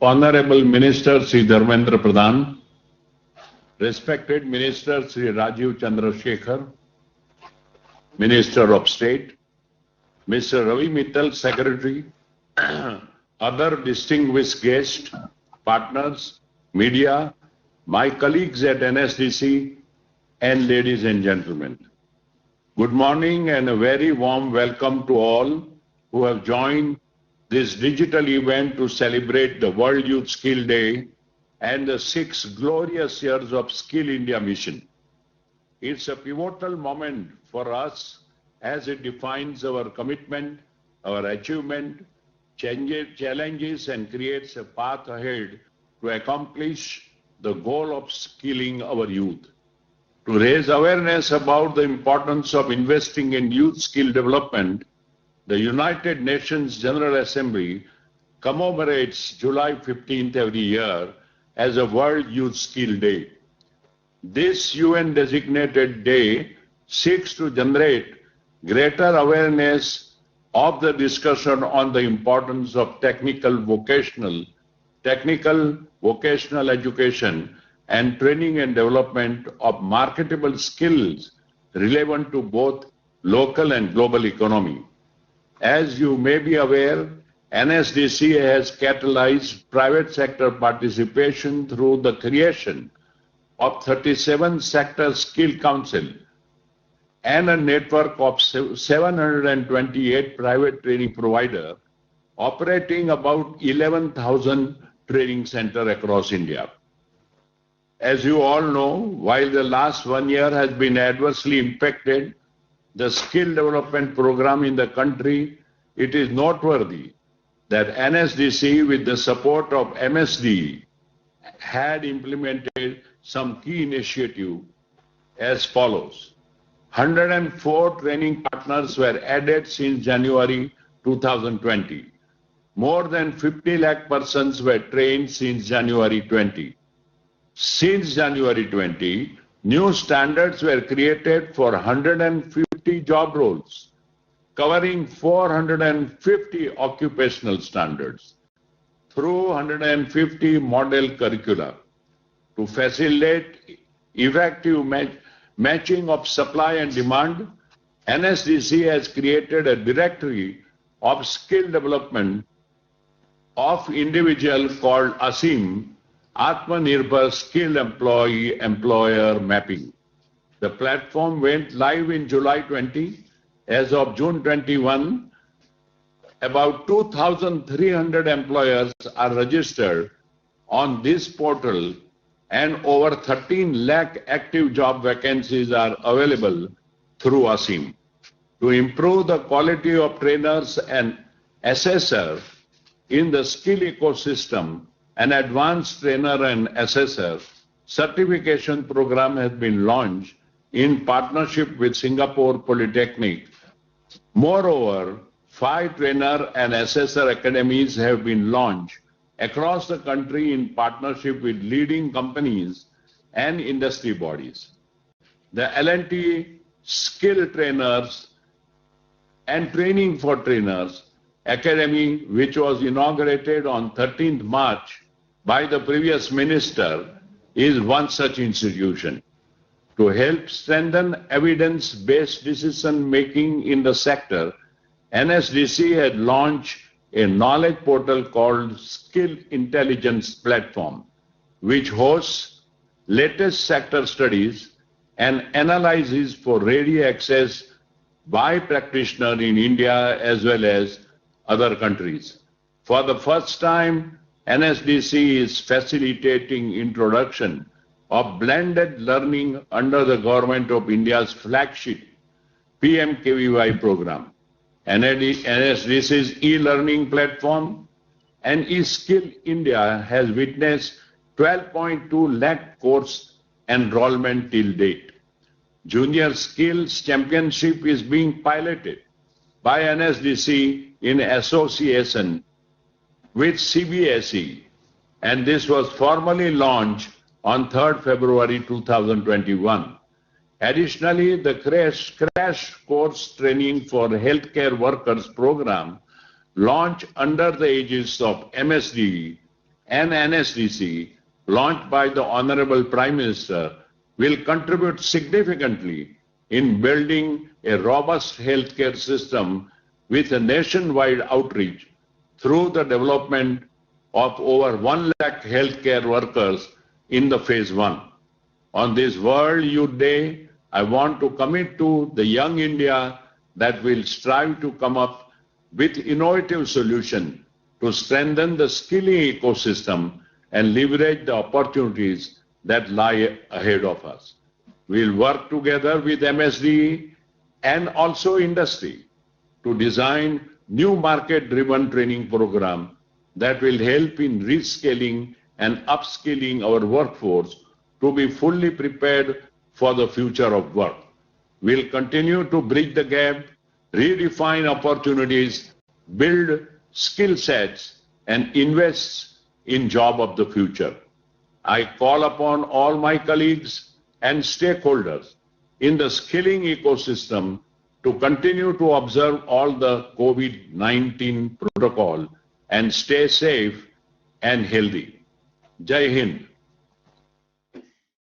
Honorable Minister Sri Dharmendra Pradhan, respected Minister Sri Rajiv Chandrasekhar, Minister of State, Mr. Ravi Mittal, Secretary, other distinguished guests, partners, media, my colleagues at NSDC, and ladies and gentlemen. Good morning and a very warm welcome to all who have joined this digital event to celebrate the World Youth Skill Day and the 6 glorious years of Skill India mission. It's a pivotal moment for us as it defines our commitment, our achievement, challenges, and creates a path ahead to accomplish the goal of skilling our youth. To raise awareness about the importance of investing in youth skill development, the United Nations General Assembly commemorates July 15th every year as a World Youth Skill Day. This UN-designated day seeks to generate greater awareness of the discussion on the importance of technical vocational education and training and development of marketable skills relevant to both local and global economy. As you may be aware, NSDC has catalyzed private sector participation through the creation of 37 sector skill council and a network of 728 private training providers operating about 11,000 training centers across India. As you all know, while the last 1 year has been adversely impacted the skill development program in the country, it is noteworthy that NSDC, with the support of MSD, had implemented some key initiatives as follows. 104 training partners were added since January 2020. More than 50 lakh persons were trained since January 20. Since January 20, new standards were created for 150 job roles, covering 450 occupational standards through 150 model curricula. To facilitate effective matching of supply and demand, NSDC has created a directory of skill development of individual called ASIM, Atmanirbhar Skill Employer Mapping. The platform went live in July 20. As of June 21, about 2,300 employers are registered on this portal and over 13 lakh active job vacancies are available through ASIM. To improve the quality of trainers and assessors in the skill ecosystem, an advanced trainer and assessor certification program has been launched in partnership with Singapore Polytechnic. Moreover, 5 trainer and assessor academies have been launched across the country in partnership with leading companies and industry bodies. The L&T Skill Trainers and Training for Trainers Academy, which was inaugurated on 13th March by the previous minister, is one such institution. To help strengthen evidence-based decision-making in the sector, NSDC had launched a knowledge portal called Skill Intelligence Platform, which hosts latest sector studies and analyses for ready access by practitioners in India as well as other countries. For the first time, NSDC is facilitating introduction of blended learning under the Government of India's flagship PMKVY program. NSDC's e-learning platform and eSkill India has witnessed 12.2 lakh course enrollment till date. Junior Skills Championship is being piloted by NSDC in association with CBSE, and this was formally launched on 3rd February 2021. Additionally, the crash course training for healthcare workers program launched under the aegis of MSD and NSDC, launched by the Honorable Prime Minister, will contribute significantly in building a robust healthcare system with a nationwide outreach through the development of over 1 lakh healthcare workers in the phase 1. On this World Youth Day, I want to commit to the young India that will strive to come up with innovative solutions to strengthen the skilling ecosystem and leverage the opportunities that lie ahead of us. We'll work together with MSDE and also industry to design new market-driven training programs that will help in reskilling and upskilling our workforce to be fully prepared for the future of work. We'll continue to bridge the gap, redefine opportunities, build skill sets, and invest in jobs of the future. I call upon all my colleagues and stakeholders in the skilling ecosystem to continue to observe all the COVID-19 protocol and stay safe and healthy. Jai Hind.